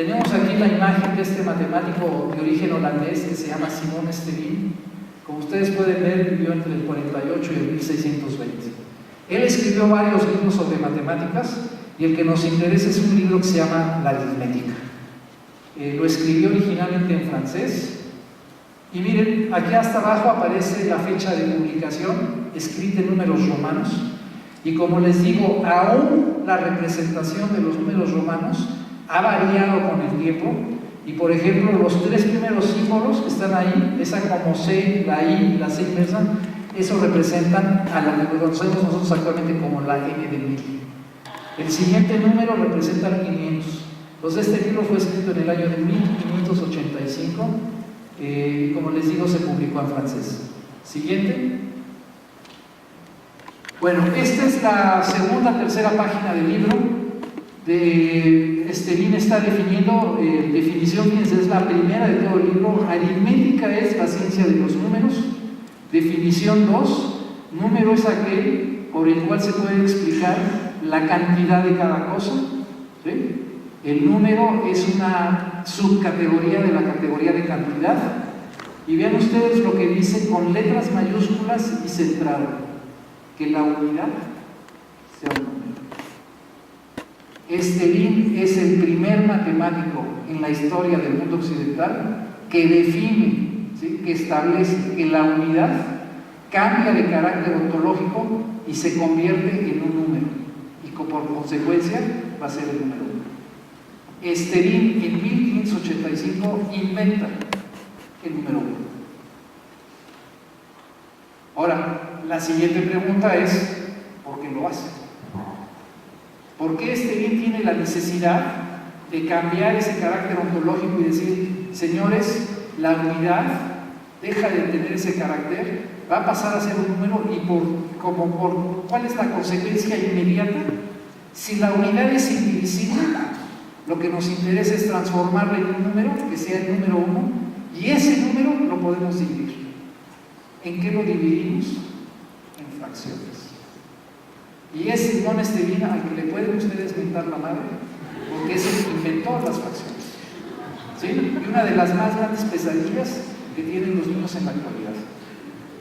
Tenemos aquí la imagen de este matemático de origen holandés que se llama Simon Stevin. Como ustedes pueden ver, vivió entre el 48 y el 1620. Él escribió varios libros sobre matemáticas y el que nos interesa es un libro que se llama La aritmética. Lo escribió originalmente en francés. Y miren, aquí hasta abajo aparece la fecha de publicación, escrita en números romanos. Y como les digo, aún la representación de los números romanos ha variado con el tiempo. Y por ejemplo, los tres primeros símbolos que están ahí, esa como C, la I y la C inversa, eso representan a la que conocemos nosotros actualmente como la N de 1000. El siguiente número representa el 500. Entonces este libro fue escrito en el año de 1585. Como les digo, se publicó en francés. Siguiente. Bueno, esta es la tercera página del libro. Stevin está definiendo, definición, fíjense, es la primera de todo el libro. Aritmética es la ciencia de los números. Definición 2, número es aquel por el cual se puede explicar la cantidad de cada cosa, ¿sí? El número es una subcategoría de la categoría de cantidad. Y vean ustedes lo que dice con letras mayúsculas y centrado, que la unidad sea un número. Stevin es el primer matemático en la historia del mundo occidental que define, ¿sí?, que establece que la unidad cambia de carácter ontológico y se convierte en un número, y por consecuencia va a ser el número 1. Stevin en 1585 inventa el número 1. Ahora, la siguiente pregunta es, ¿por qué lo hace? ¿Por qué Stevin tiene la necesidad de cambiar ese carácter ontológico y decir, señores, la unidad deja de tener ese carácter, va a pasar a ser un número? Y ¿cuál es la consecuencia inmediata? Si la unidad es indivisible, lo que nos interesa es transformarla en un número, que sea el número 1, y ese número lo podemos dividir. ¿En qué lo dividimos? En fracciones. Y es Simon Stevin al que le pueden ustedes mentar la madre, porque es el que inventó las fracciones, ¿sí? Y una de las más grandes pesadillas que tienen los niños en la actualidad.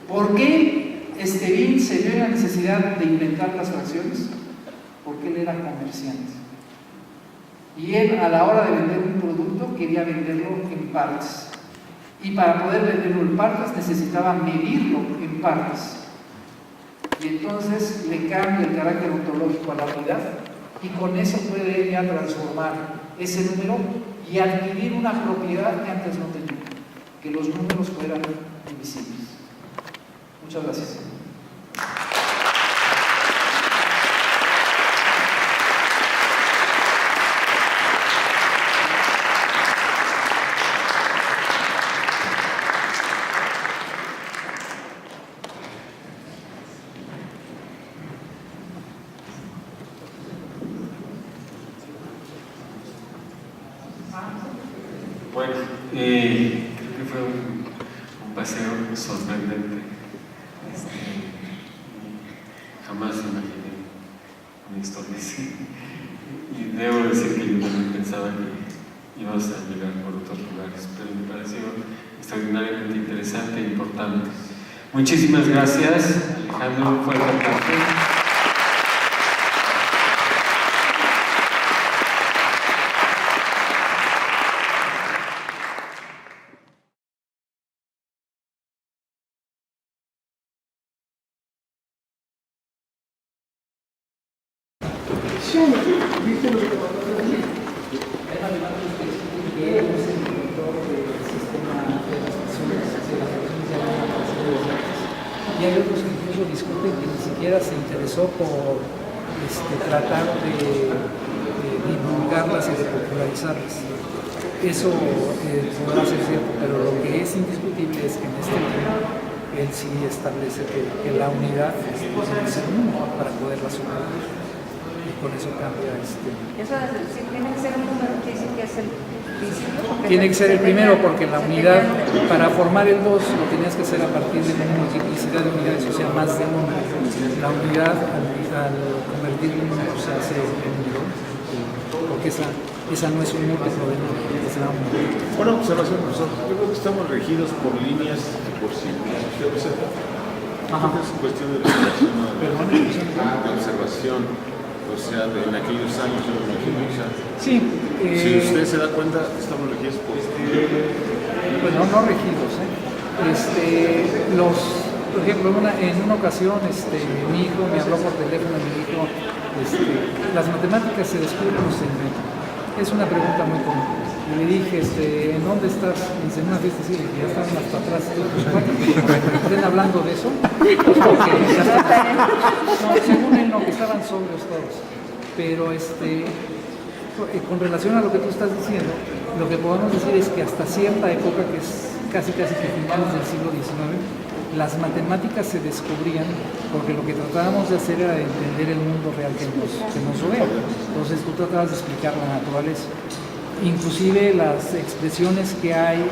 ¿Por qué Stevin se vio en la necesidad de inventar las fracciones? Porque él era comerciante. Y él, a la hora de vender un producto, quería venderlo en partes. Y para poder venderlo en partes necesitaba medirlo en partes. Y entonces le cambia el carácter ontológico a la unidad, y con eso puede ella transformar ese número y adquirir una propiedad que antes no tenía, que los números fueran invisibles. Muchas gracias. Bueno, creo que fue un paseo sorprendente. Jamás imaginé una historia así. Y debo decir que yo también pensaba que íbamos a llegar por otros lugares, pero me pareció extraordinariamente interesante e importante. Muchísimas gracias, Alejandro. Un fuerte aplauso. ¿Viste lo que te mandó a decir? Hay matemáticos que dicen que él es el inventor del sistema de las fracciones, de las fracciones llamadas fracciones de Descartes. Y hay otros que incluso discuten que ni siquiera se interesó por tratar de divulgarlas y de popularizarlas. Eso podrá ser cierto, pero lo que es indiscutible es que en este tema él sí establece que la unidad tiene que ser un número para poderla sumar. Con eso cambia Eso si tiene que ser un número, quiere decir que es el principio. Tiene que ser el primero, porque la unidad, para formar el 2, lo tenías que hacer a partir de una multiplicidad de unidades, o sea, más de 1. La unidad, al convertirlo en 1, se hace en número, porque esa esa no es un múltiplo de 9, será un número. Bueno, observación, profesor. Yo creo que estamos regidos por líneas y por círculos. ¿Usted observa? Es cuestión de observación, o sea, en aquellos años, yo me imagino, o sea, sí, si usted se da cuenta, estamos regidos por... Bueno, no regidos, por ejemplo, en una ocasión mi hijo me habló por teléfono y me dijo, ¿las matemáticas se descubren o se inventan? Es una pregunta muy común. Y le dije, ¿en dónde estás? Y dice, en una fiesta, sí, ya están hasta atrás. ¿Estén hablando de eso? Porque ya están. No, según él no, que estaban sobrios todos. Pero con relación a lo que tú estás diciendo, lo que podemos decir es que hasta cierta época, que es casi que finales del siglo XIX, las matemáticas se descubrían porque lo que tratábamos de hacer era entender el mundo real que nos rodea. Entonces tú tratabas de explicar la naturaleza. Inclusive las expresiones que hay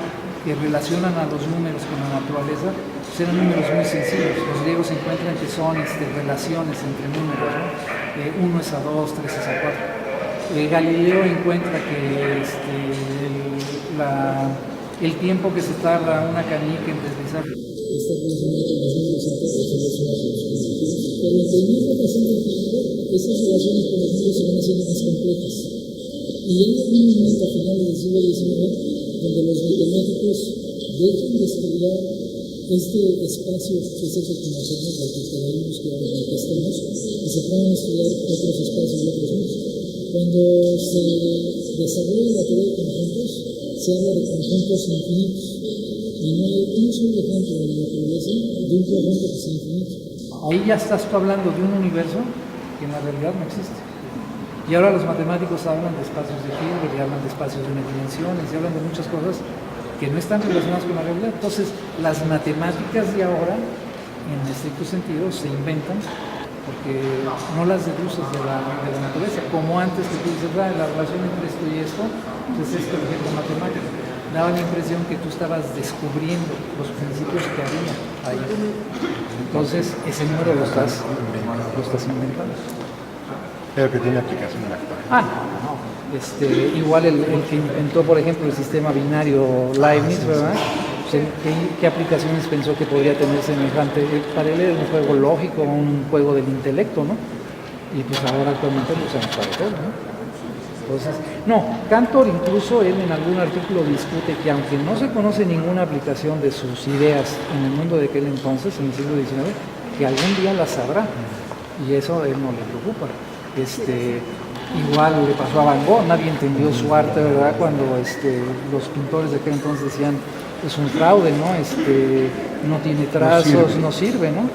que relacionan a los números con la naturaleza pues eran números muy sencillos. Los griegos encuentran que son relaciones entre números, ¿no? 1 es a 2, 3 es a 4. Galileo encuentra que el tiempo que se tarda una canica en deslizar está relacionado con los números internos. Pero en el mismo pasando del tiempo, esas relaciones con los números se van haciendo más complejas. Y hay un momento a finales del siglo XIX donde los matemáticos dejan de estudiar este espacio que es el que conocemos, el que creemos que estamos, y se ponen a estudiar otros espacios y otros mundos. Cuando se desarrolla la teoría de conjuntos, se habla de conjuntos infinitos. Y no hay un solo ejemplo en la naturaleza de un conjunto que sea infinito. Ahí ya estás tú hablando de un universo que en la realidad no existe. Y ahora los matemáticos hablan de espacios de Hilbert, y hablan de espacios de dimensiones, y hablan de muchas cosas que no están relacionadas con la realidad. Entonces, las matemáticas de ahora, en estricto sentido, se inventan porque no las deduces de la naturaleza, como antes que tú dices, la relación entre esto y esto, pues es esto, el ejemplo matemático. Daba la impresión que tú estabas descubriendo los principios que había ahí. Entonces, ese número lo estás inventando. Pero que tiene aplicación en la actualidad. Igual el que inventó, por ejemplo, el sistema binario Leibniz, ¿verdad? ¿Qué aplicaciones pensó que podría tener semejante? Para él era un juego lógico, un juego del intelecto, ¿no? Y pues ahora actualmente lo usamos para todo, ¿no? Entonces, Cantor incluso él en algún artículo discute que aunque no se conoce ninguna aplicación de sus ideas en el mundo de aquel entonces, en el siglo XIX, que algún día las sabrá, y eso a él no le preocupa. Igual le pasó a Van Gogh, nadie entendió su arte, ¿verdad? Cuando los pintores de aquel entonces decían, es un fraude, ¿no? No tiene trazos, no sirve, ¿no?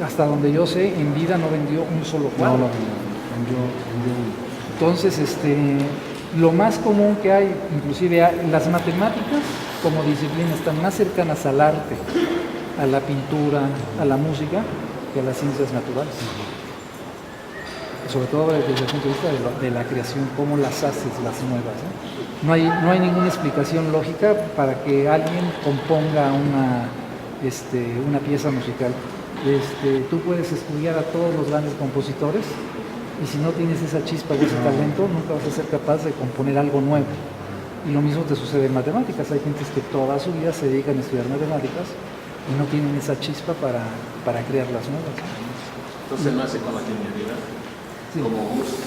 Hasta donde yo sé, en vida no vendió un solo cuadro. No, vendió. Entonces, lo más común que hay, inclusive las matemáticas como disciplina están más cercanas al arte, a la pintura, a la música, que a las ciencias naturales. Sobre todo desde el punto de vista de la creación, cómo las haces, las nuevas, ¿no? No hay ninguna explicación lógica para que alguien componga una pieza musical. Tú puedes estudiar a todos los grandes compositores, y si no tienes esa chispa y ese talento, nunca vas a ser capaz de componer algo nuevo. Y lo mismo te sucede en matemáticas. Hay gentes que toda su vida se dedican a estudiar matemáticas y no tienen esa chispa para crear las nuevas. Entonces nace con la genialidad. Sí.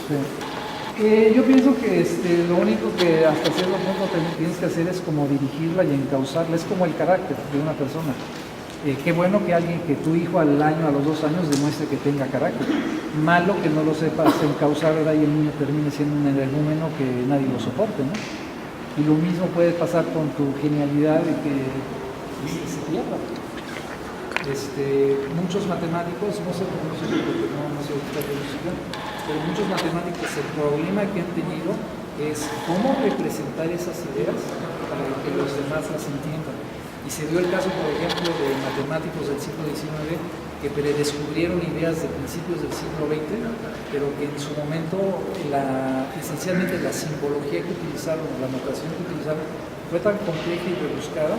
Sí. Yo pienso que lo único que hasta cierto punto tienes que hacer es como dirigirla y encauzarla. Es como el carácter de una persona. Qué bueno que alguien, que tu hijo al año, a los 2 años, demuestre que tenga carácter. Malo que no lo sepas encauzar, ¿verdad? Y el niño termine siendo un energúmeno que nadie lo soporte, ¿no? Y lo mismo puede pasar con tu genialidad de que se pierda. Muchos matemáticos, no sé porque no sé ahorita de música, pero muchos matemáticos el problema que han tenido es cómo representar esas ideas para que los demás las entiendan. Y se dio el caso, por ejemplo, de matemáticos del siglo XIX que predescubrieron ideas de principios del siglo XX, pero que en su momento esencialmente la simbología que utilizaron, la notación que utilizaron, fue tan compleja y rebuscada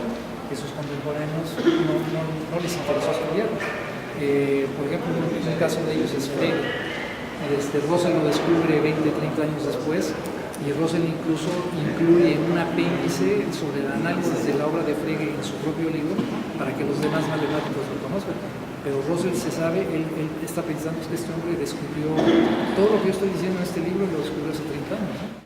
que sus contemporáneos no les interesó estudiar. Por ejemplo, un caso de ellos es Frege. Russell lo descubre 20, 30 años después, Y Russell incluso incluye un apéndice sobre el análisis de la obra de Frege en su propio libro para que los demás matemáticos lo conozcan. Pero Russell se sabe, él está pensando que este hombre descubrió todo lo que yo estoy diciendo en este libro, lo descubrió hace 30 años, ¿no?